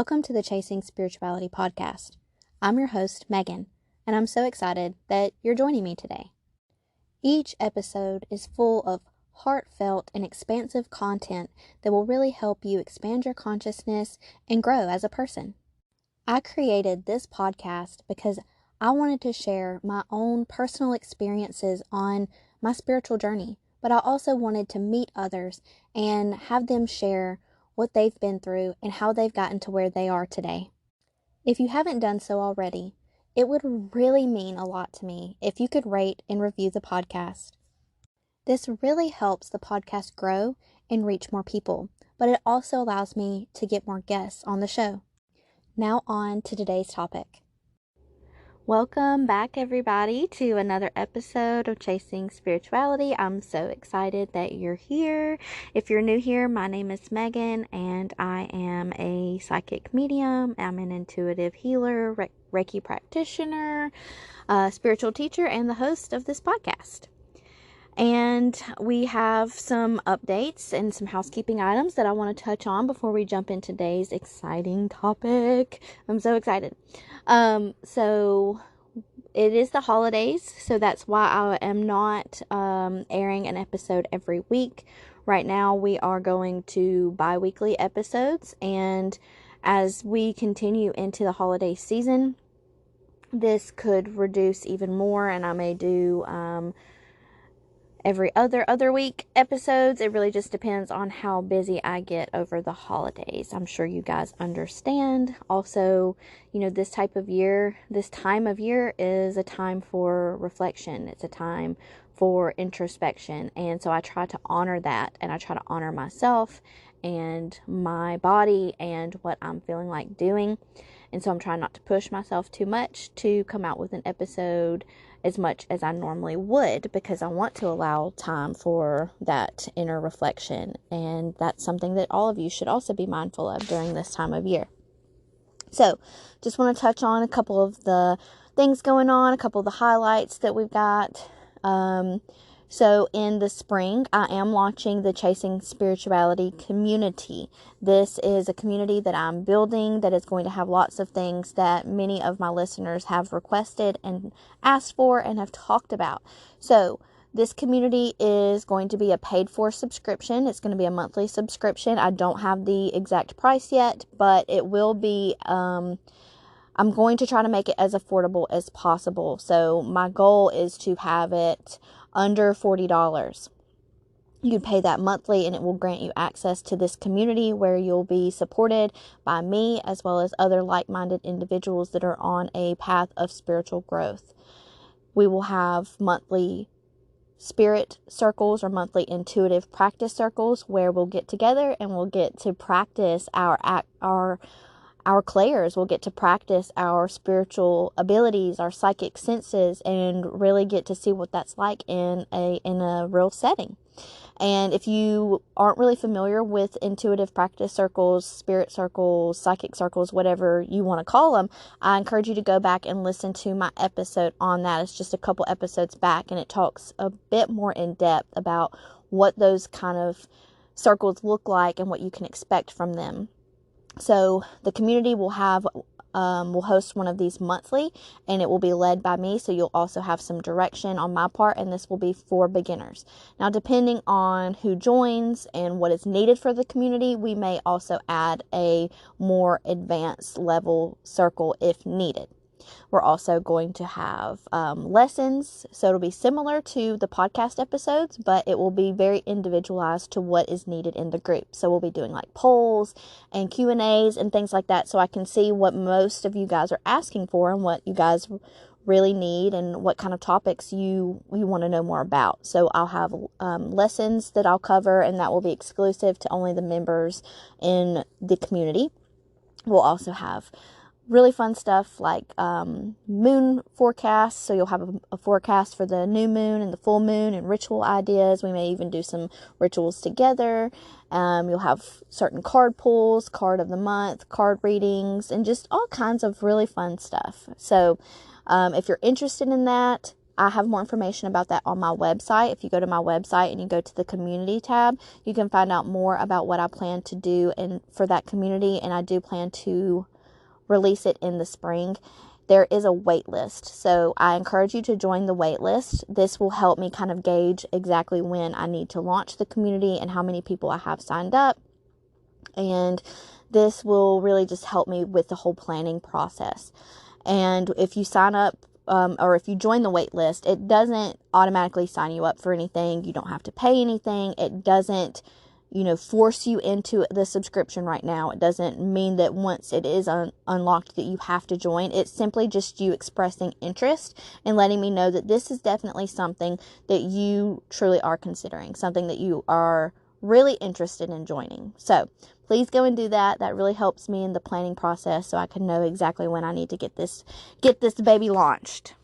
Welcome to the Chasing Spirituality podcast. I'm your host, Megan, and I'm so excited that you're joining me today. Each episode is full of heartfelt and expansive content that will really help you expand your consciousness and grow as a person. I created this podcast because I wanted to share my own personal experiences on my spiritual journey, but I also wanted to meet others and have them share what they've been through and how they've gotten to where they are today. If you haven't done so already, it would really mean a lot to me if you could rate and review the podcast. This really helps the podcast grow and reach more people, but it also allows me to get more guests on the show. Now on to today's topic. Welcome back, everybody, to another episode of Chasing Spirituality. I'm so excited that you're here. If you're new here, my name is Megan, and I am a psychic medium. I'm an intuitive healer, Reiki practitioner, spiritual teacher, and the host of this podcast. And we have some updates and some housekeeping items that I want to touch on before we jump into today's exciting topic. I'm so excited. So it is the holidays, so that's why I am not airing an episode every week. Right now we are going to bi-weekly episodes, and as we continue into the holiday season, this could reduce even more, and I may do every other week episodes. It really just depends on how busy I get over the holidays. I'm sure you guys understand. Also, this time of year is a time for reflection. It's a time for introspection. And so I try to honor that, and I try to honor myself and my body and what I'm feeling like doing. And so I'm trying not to push myself too much to come out with an episode as much as I normally would, because I want to allow time for that inner reflection. And that's something that all of you should also be mindful of during this time of year. So just want to touch on a couple of the things going on, a couple of the highlights that we've got. So in the spring, I am launching the Chasing Spirituality community. This is a community that I'm building that is going to have lots of things that many of my listeners have requested and asked for and have talked about. So this community is going to be a paid-for subscription. It's going to be a monthly subscription. I don't have the exact price yet, but it will be... I'm going to try to make it as affordable as possible. So my goal is to have it under $40. You pay that monthly, and it will grant you access to this community where you'll be supported by me as well as other like-minded individuals that are on a path of spiritual growth. We will have monthly spirit circles or monthly intuitive practice circles where we'll get together and we'll get to practice our clairs. Will get to practice our spiritual abilities, our psychic senses, and really get to see what that's like in a real setting. And if you aren't really familiar with intuitive practice circles, spirit circles, psychic circles, whatever you want to call them, I encourage you to go back and listen to my episode on that. It's just a couple episodes back, and it talks a bit more in depth about what those kind of circles look like and what you can expect from them. So the community will host one of these monthly, and it will be led by me. So you'll also have some direction on my part, and this will be for beginners. Now, depending on who joins and what is needed for the community, we may also add a more advanced level circle if needed. We're also going to have lessons, so it'll be similar to the podcast episodes, but it will be very individualized to what is needed in the group. So we'll be doing like polls and Q&As and things like that, so I can see what most of you guys are asking for and what you guys really need and what kind of topics you want to know more about. So I'll have lessons that I'll cover, and that will be exclusive to only the members in the community. We'll also have really fun stuff like moon forecasts. So you'll have a forecast for the new moon and the full moon, and ritual ideas. We may even do some rituals together. You'll have certain card pulls, card of the month, card readings, and just all kinds of really fun stuff. So if you're interested in that, I have more information about that on my website. If you go to my website and you go to the community tab, you can find out more about what I plan to do and for that community. And I do plan to release it in the spring. There is a wait list, so I encourage you to join the wait list. This will help me kind of gauge exactly when I need to launch the community and how many people I have signed up. And this will really just help me with the whole planning process. And if you sign up or if you join the wait list, it doesn't automatically sign you up for anything. You don't have to pay anything. It doesn't, force you into the subscription right now. It doesn't mean that once it is unlocked that you have to join. It's simply just you expressing interest and letting me know that this is definitely something that you truly are considering, something that you are really interested in joining. So please go and do that. That really helps me in the planning process so I can know exactly when I need to get this baby launched.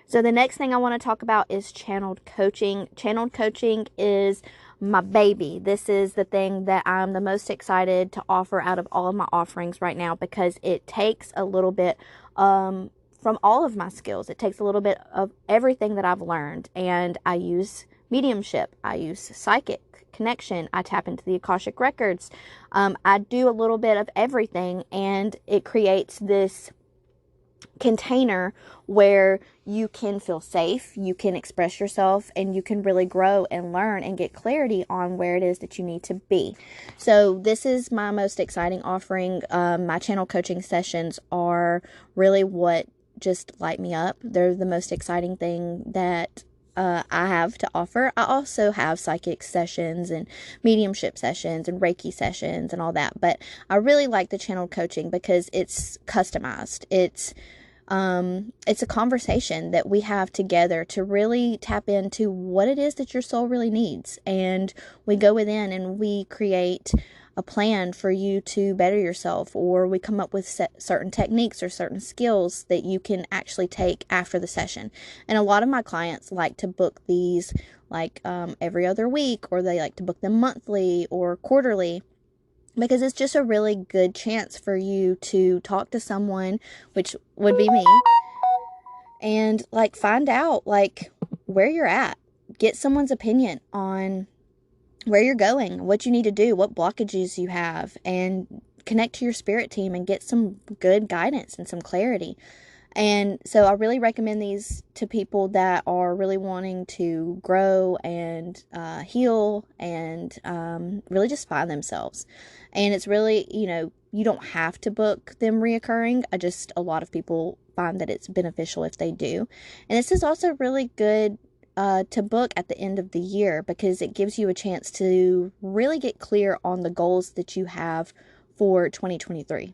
So the next thing I want to talk about is channeled coaching. Channeled coaching is my baby. This is the thing that I'm the most excited to offer out of all of my offerings right now, because it takes a little bit from all of my skills. It takes a little bit of everything that I've learned, and I use mediumship. I use psychic connection. I tap into the Akashic records. I do a little bit of everything, and it creates this container where you can feel safe, you can express yourself, and you can really grow and learn and get clarity on where it is that you need to be. So this is my most exciting offering. My channel coaching sessions are really what just light me up. They're the most exciting thing that I have to offer. I also have psychic sessions and mediumship sessions and Reiki sessions and all that, but I really like the channel coaching because it's customized. It's a conversation that we have together to really tap into what it is that your soul really needs. And we go within and we create a plan for you to better yourself, or we come up with certain techniques or certain skills that you can actually take after the session. And a lot of my clients like to book these like every other week, or they like to book them monthly or quarterly, because it's just a really good chance for you to talk to someone, which would be me, and like find out like where you're at, get someone's opinion on where you're going, what you need to do, what blockages you have, and connect to your spirit team and get some good guidance and some clarity. And so I really recommend these to people that are really wanting to grow and heal and really just find themselves. And it's really, you don't have to book them reoccurring. A lot of people find that it's beneficial if they do. And this is also really good to book at the end of the year, because it gives you a chance to really get clear on the goals that you have for 2023.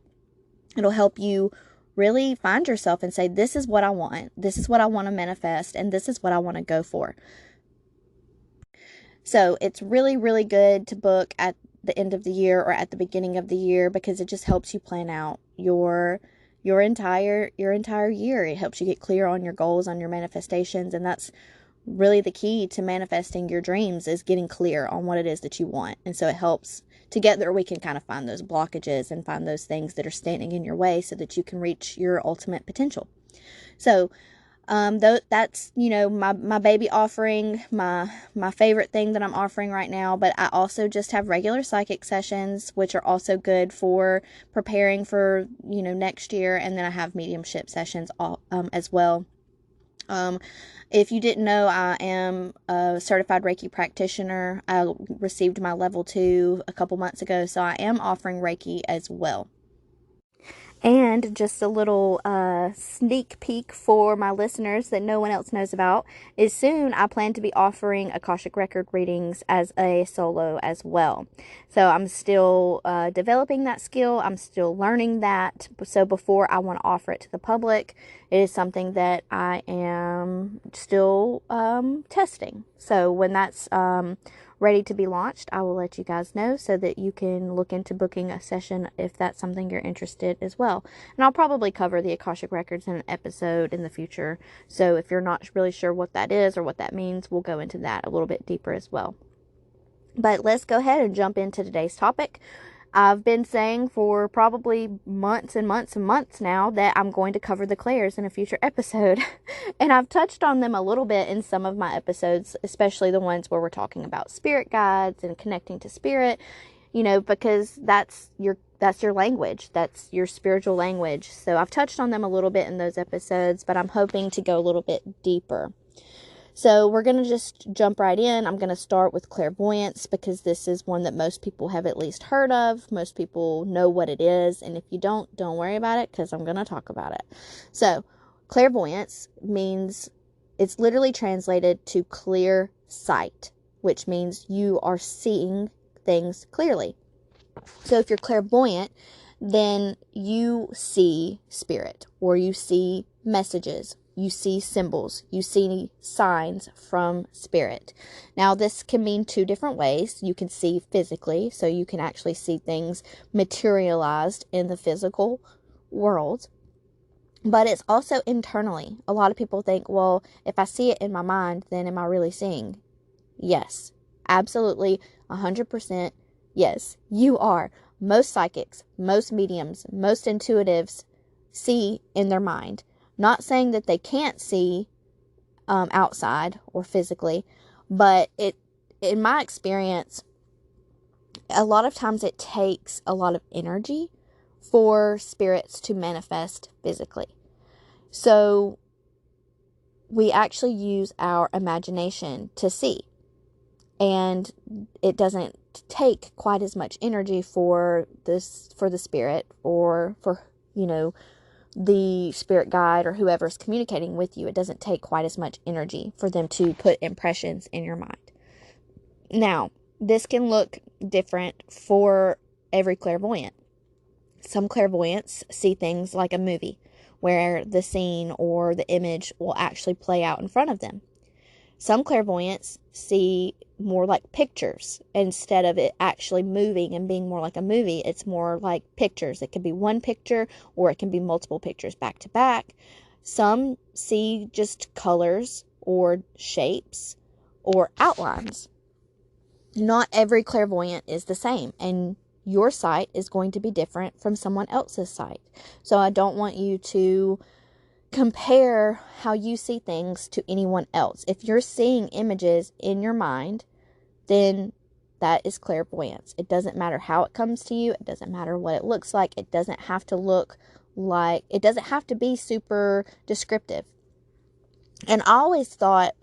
It'll help you really find yourself and say, this is what I want. This is what I want to manifest, and this is what I want to go for. So it's really, really good to book at the end of the year or at the beginning of the year, because it just helps you plan out your entire year. It helps you get clear on your goals, on your manifestations, and that's really the key to manifesting your dreams, is getting clear on what it is that you want. And so it helps. Together we can kind of find those blockages and find those things that are standing in your way so that you can reach your ultimate potential. So that's, my baby offering, my favorite thing that I'm offering right now. But I also just have regular psychic sessions, which are also good for preparing for, next year. And then I have mediumship sessions as well. If you didn't know, I am a certified Reiki practitioner. I received my level 2 a couple months ago, so I am offering Reiki as well. And just a little sneak peek for my listeners that no one else knows about is soon I plan to be offering Akashic Record readings as a solo as well. So I'm still developing that skill. I'm still learning that. So before I want to offer it to the public, it is something that I am still testing. So when that's ready to be launched, I will let you guys know so that you can look into booking a session if that's something you're interested as well. And I'll probably cover the Akashic Records in an episode in the future. So if you're not really sure what that is or what that means, we'll go into that a little bit deeper as well. But let's go ahead and jump into today's topic. I've been saying for probably months and months and months now that I'm going to cover the clairs in a future episode. And I've touched on them a little bit in some of my episodes, especially the ones where we're talking about spirit guides and connecting to spirit, because that's your language. That's your spiritual language. So I've touched on them a little bit in those episodes, but I'm hoping to go a little bit deeper. So we're going to just jump right in. I'm going to start with clairvoyance because this is one that most people have at least heard of. Most people know what it is. And if you don't worry about it because I'm going to talk about it. So clairvoyance means, it's literally translated to clear sight, which means you are seeing things clearly. So if you're clairvoyant, then you see spirit, or you see messages, you see symbols, you see signs from spirit. Now, this can mean two different ways. You can see physically, so you can actually see things materialized in the physical world. But it's also internally. A lot of people think, well, if I see it in my mind, then am I really seeing? Yes, absolutely, 100%. Yes, you are. Most psychics, most mediums, most intuitives see in their mind. Not saying that they can't see outside or physically, but in my experience, a lot of times it takes a lot of energy for spirits to manifest physically. So we actually use our imagination to see. And it doesn't take quite as much energy for the spirit, or for, the spirit guide or whoever's communicating with you. It doesn't take quite as much energy for them to put impressions in your mind. Now, this can look different for every clairvoyant. Some clairvoyants see things like a movie, where the scene or the image will actually play out in front of them. Some clairvoyants see more like pictures. Instead of it actually moving and being more like a movie, it's more like pictures. It could be one picture, or it can be multiple pictures back to back. Some see just colors or shapes or outlines. Not every clairvoyant is the same, and your sight is going to be different from someone else's sight. So I don't want you to compare how you see things to anyone else. If you're seeing images in your mind, then that is clairvoyance. It doesn't matter how it comes to you. It doesn't matter what it looks like. It doesn't have to be super descriptive. And I always thought,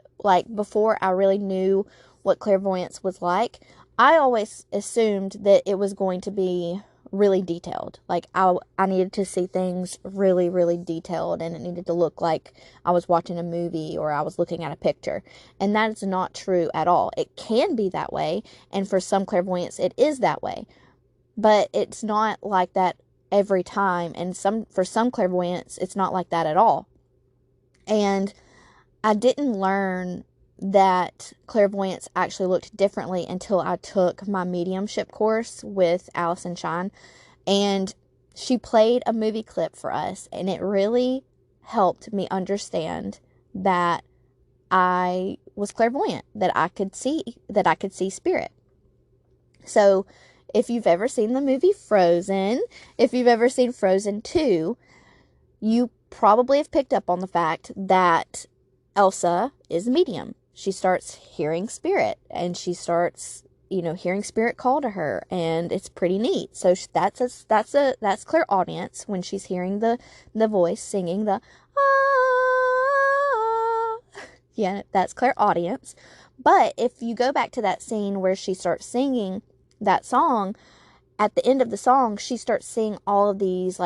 before I really knew what clairvoyance was like, I always assumed that it was going to be really detailed. I needed to see things really, really detailed, and it needed to look like I was watching a movie or I was looking at a picture. And that is not true at all. It can be that way, and for some clairvoyants it is that way. But it's not like that every time, and for some clairvoyants it's not like that at all. And I didn't learn that clairvoyance actually looked differently until I took my mediumship course with Allison Shine, and she played a movie clip for us, and it really helped me understand that I was clairvoyant, that I could see spirit. So if you've ever seen the movie Frozen, if you've ever seen Frozen 2, you probably have picked up on the fact that Elsa is a medium. She starts hearing spirit, and she starts, hearing spirit call to her, and it's pretty neat. So that's clairaudience, when she's hearing the voice singing the ah. Yeah, that's clairaudience. But if you go back to that scene where she starts singing that song, at the end of the song, she starts seeing all of these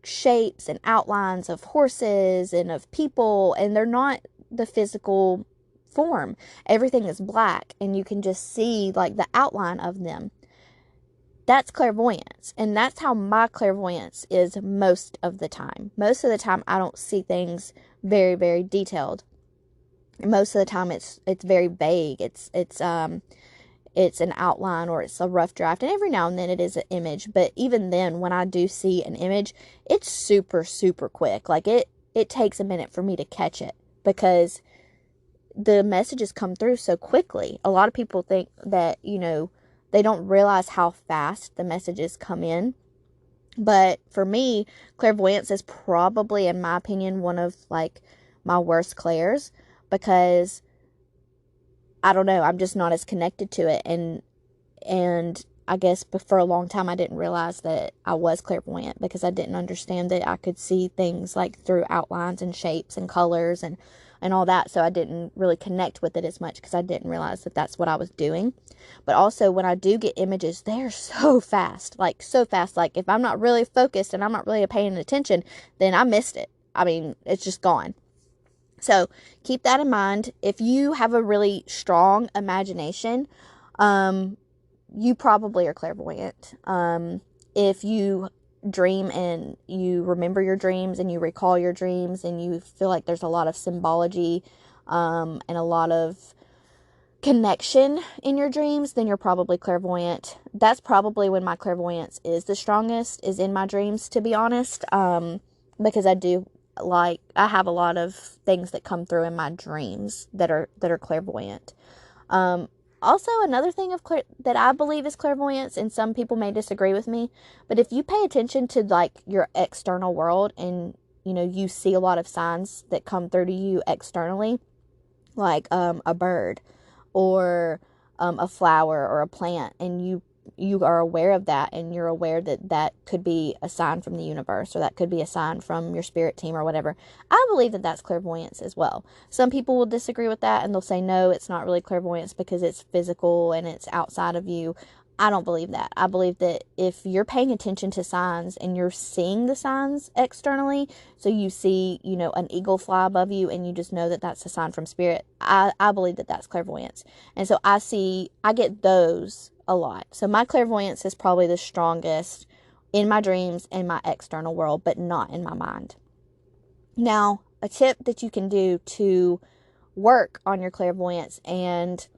shapes and outlines of horses and of people, and they're not the physical form. Everything is black, and you can just see the outline of them. That's clairvoyance, and that's how my clairvoyance is most of the time. Most of the time I don't see things very, very detailed. Most of the time it's very vague. It's an outline, or it's a rough draft, and every now and then it is an image. But even then, when I do see an image, it's super, super quick. It takes a minute for me to catch it, because the messages come through so quickly. A lot of people think that, they don't realize how fast the messages come in. But for me, clairvoyance is probably, in my opinion, one of like my worst clairs, because I don't know, I'm just not as connected to it. And I guess for a long time I didn't realize that I was clairvoyant, because I didn't understand that I could see things like through outlines and shapes and colors and all that. So I didn't really connect with it as much, because I didn't realize that that's what I was doing. But also, when I do get images, they're so fast, like so fast. Like if I'm not really focused and I'm not really paying attention, then I missed it. I mean, it's just gone. So keep that in mind. If you have a really strong imagination, you probably are clairvoyant. If you dream and you remember your dreams and you recall your dreams and you feel like there's a lot of symbology, and a lot of connection in your dreams, then you're probably clairvoyant. That's probably when my clairvoyance is the strongest, is in my dreams, to be honest. Because I have a lot of things that come through in my dreams that are clairvoyant. Also, another thing that I believe is clairvoyance, and some people may disagree with me, but if you pay attention to like your external world, and you see a lot of signs that come through to you externally, like a bird or a flower or a plant, and you are aware of that, and you're aware that that could be a sign from the universe, or that could be a sign from your spirit team or whatever, I believe that that's clairvoyance as well. Some people will disagree with that, and they'll say, no, it's not really clairvoyance because it's physical and it's outside of you. I don't believe that. I believe that if you're paying attention to signs and you're seeing the signs externally, so you see, an eagle fly above you and you just know that that's a sign from spirit, I believe that that's clairvoyance. And so I get those a lot. So my clairvoyance is probably the strongest in my dreams and my external world, but not in my mind. Now, a tip that you can do to work on your clairvoyance and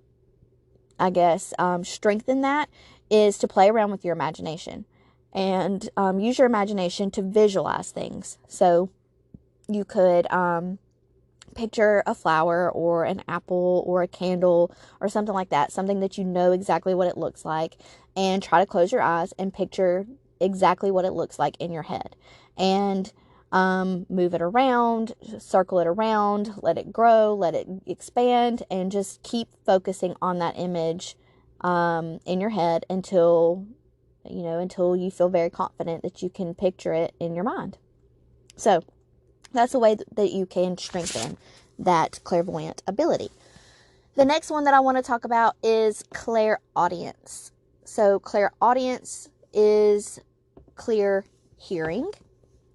I guess strengthen that is to play around with your imagination and use your imagination to visualize things. So you could picture a flower or an apple or a candle or something like that, something that you know exactly what it looks like, and try to close your eyes and picture exactly what it looks like in your head, and move it around, circle it around, let it grow, let it expand, and just keep focusing on that image in your head until you feel very confident that you can picture it in your mind. So that's a way that you can strengthen that clairvoyant ability. The next one that I want to talk about is clairaudience. So clairaudience is clear hearing.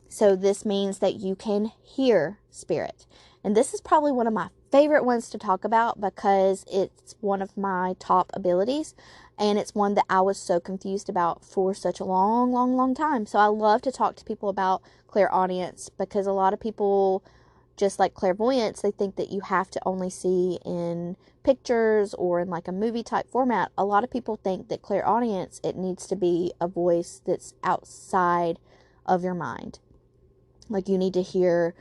So this means that you can hear spirit. And this is probably one of my favorite ones to talk about, because it's one of my top abilities, and it's one that I was so confused about for such a long, long, long time. So I love to talk to people about clairaudience, because a lot of people, just like clairvoyance, they think that you have to only see in pictures or in like a movie type format. A lot of people think that clairaudience, it needs to be a voice that's outside of your mind. Like you need to hear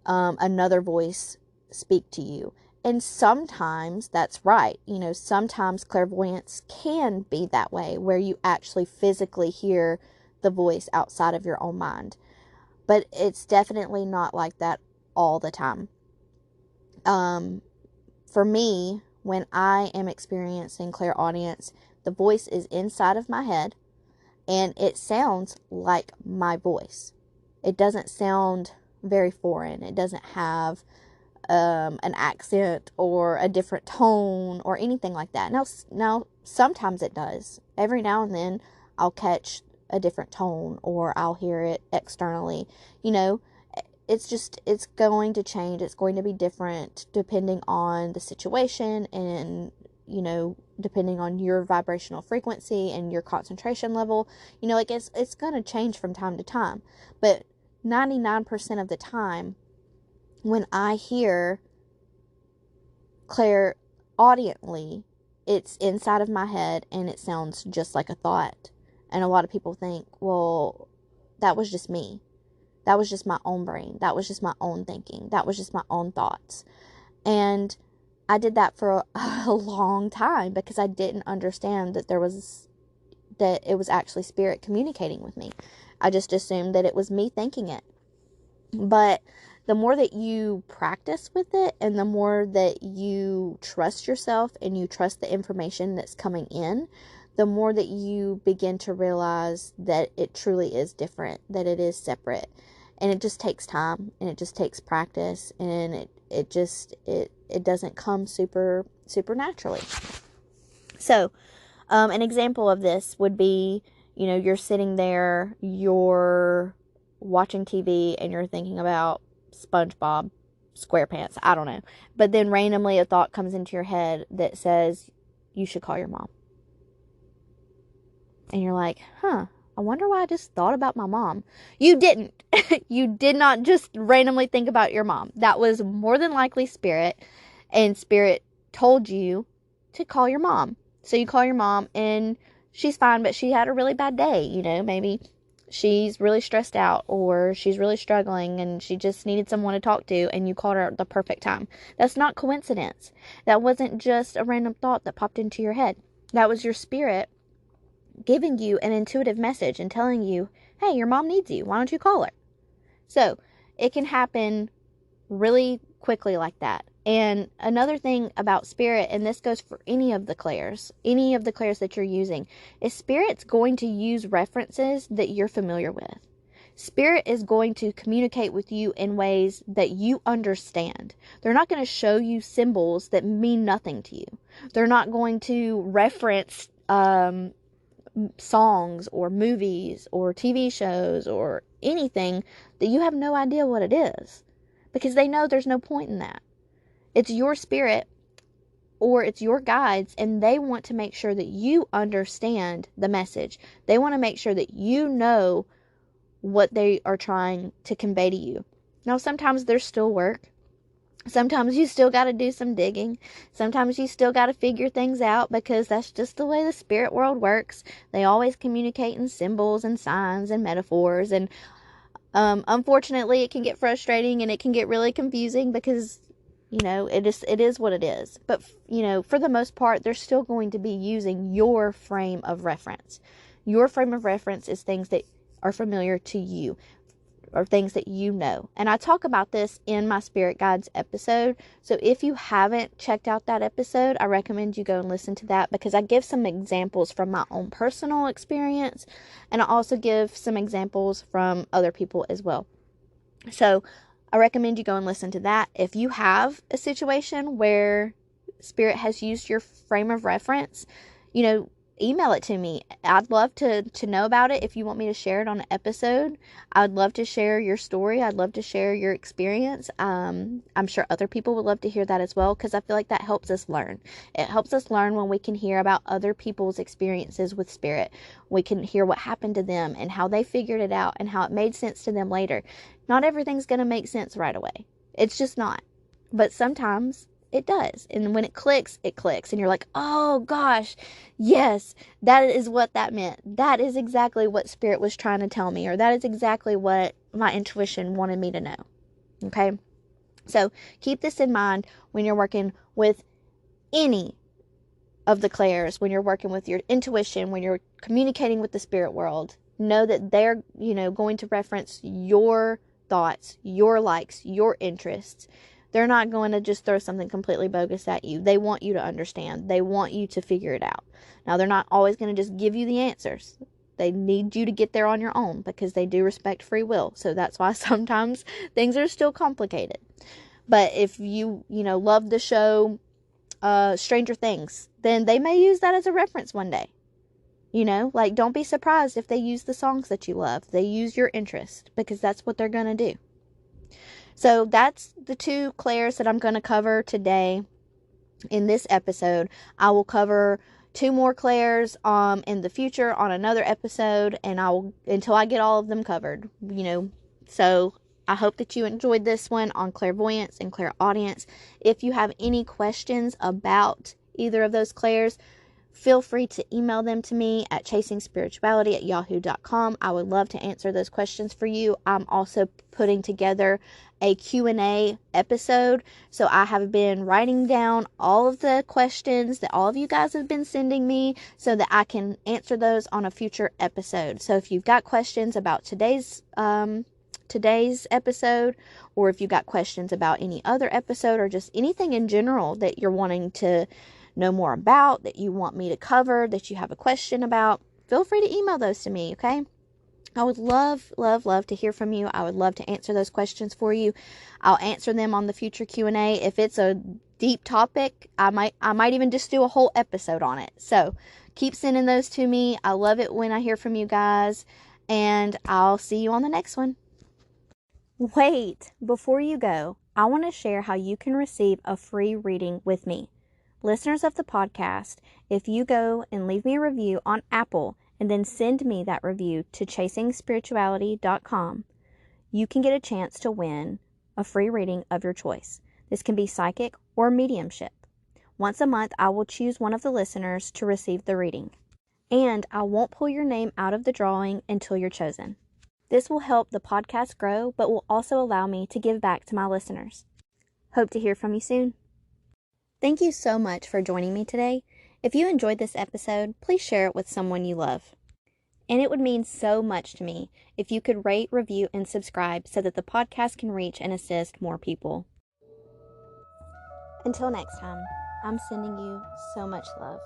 another voice speak to you. And sometimes that's right. Sometimes clairvoyance can be that way, where you actually physically hear the voice outside of your own mind. But it's definitely not like that all the time. For me, when I am experiencing clairaudience, the voice is inside of my head, and it sounds like my voice. It doesn't sound very foreign. It doesn't have an accent or a different tone or anything like that. Now, sometimes it does. Every now and then, I'll catch a different tone, or I'll hear it externally. It's going to change. It's going to be different depending on the situation, and depending on your vibrational frequency and your concentration level. It's going to change from time to time. But 99% of the time, when I hear clairaudiently, it's inside of my head and it sounds just like a thought. And a lot of people think, well, that was just me. That was just my own brain. That was just my own thinking. That was just my own thoughts. And I did that for a long time because I didn't understand that it was actually spirit communicating with me. I just assumed that it was me thinking it. But the more that you practice with it, and the more that you trust yourself and you trust the information that's coming in, the more that you begin to realize that it truly is different, that it is separate. And it just takes time, and it just takes practice, and it doesn't come super naturally. So, an example of this would be, you're sitting there, you're watching TV, and you're thinking about SpongeBob SquarePants. I don't know. But then randomly a thought comes into your head that says, you should call your mom. And you're like, I wonder why I just thought about my mom. You didn't. You did not just randomly think about your mom. That was more than likely spirit. And spirit told you to call your mom. So you call your mom, and she's fine, but she had a really bad day. Maybe she's really stressed out, or she's really struggling, and she just needed someone to talk to, and you called her at the perfect time. That's not coincidence. That wasn't just a random thought that popped into your head. That was your spirit giving you an intuitive message and telling you, hey, your mom needs you. Why don't you call her? So it can happen really quickly like that. And another thing about spirit, and this goes for any of the clairs that you're using, is spirit's going to use references that you're familiar with. Spirit is going to communicate with you in ways that you understand. They're not going to show you symbols that mean nothing to you. They're not going to reference songs or movies or TV shows or anything that you have no idea what it is, because they know there's no point in that. It's your spirit, or it's your guides, and they want to make sure that you understand the message. They want to make sure that you know what they are trying to convey to you. Now, sometimes there's still work. Sometimes you still got to do some digging. Sometimes you still got to figure things out, because that's just the way the spirit world works. They always communicate in symbols and signs and metaphors. And unfortunately, it can get frustrating, and it can get really confusing, because it is what it is. But, for the most part, they're still going to be using your frame of reference. Your frame of reference is things that are familiar to you, or things that you know. And I talk about this in my Spirit Guides episode. So if you haven't checked out that episode, I recommend you go and listen to that, because I give some examples from my own personal experience, and I also give some examples from other people as well. So I recommend you go and listen to that. If you have a situation where Spirit has used your frame of reference, email it to me. I'd love to know about it. If you want me to share it on an episode, I'd love to share your story. I'd love to share your experience. I'm sure other people would love to hear that as well, because I feel like that helps us learn. It helps us learn when we can hear about other people's experiences with spirit. We can hear what happened to them and how they figured it out and how it made sense to them later. Not everything's going to make sense right away. It's just not. But sometimes it does. And when it clicks, and you're like, oh gosh, yes, that is what that meant. That is exactly what Spirit was trying to tell me, or that is exactly what my intuition wanted me to know. Okay? So keep this in mind when you're working with any of the clairs, when you're working with your intuition, when you're communicating with the spirit world. Know that they're, going to reference your thoughts, your likes, your interests. They're not going to just throw something completely bogus at you. They want you to understand. They want you to figure it out. Now, they're not always going to just give you the answers. They need you to get there on your own, because they do respect free will. So that's why sometimes things are still complicated. But if you, love the show Stranger Things, then they may use that as a reference one day. Don't be surprised if they use the songs that you love. They use your interest, because that's what they're going to do. So that's the 2 clairs that I'm going to cover today in this episode. I will cover 2 more clairs in the future on another episode, and until I get all of them covered, So I hope that you enjoyed this one on clairvoyance and clairaudience. If you have any questions about either of those clairs, feel free to email them to me at chasingspirituality@yahoo.com. I would love to answer those questions for you. I'm also putting together a Q&A episode. So I have been writing down all of the questions that all of you guys have been sending me so that I can answer those on a future episode. So if you've got questions about today's episode, or if you've got questions about any other episode, or just anything in general that you're wanting to know more about, that you want me to cover, that you have a question about, feel free to email those to me, okay? I would love to hear from you. I would love to answer those questions for you. I'll answer them on the future Q&A. If it's a deep topic, I might even just do a whole episode on it. So keep sending those to me. I love it when I hear from you guys, and I'll see you on the next one. Wait, before you go, I want to share how you can receive a free reading with me. Listeners of the podcast, if you go and leave me a review on Apple and then send me that review to chasingspirituality.com, you can get a chance to win a free reading of your choice. This can be psychic or mediumship. Once a month, I will choose one of the listeners to receive the reading, and I won't pull your name out of the drawing until you're chosen. This will help the podcast grow, but will also allow me to give back to my listeners. Hope to hear from you soon. Thank you so much for joining me today. If you enjoyed this episode, please share it with someone you love. And it would mean so much to me if you could rate, review, and subscribe so that the podcast can reach and assist more people. Until next time, I'm sending you so much love.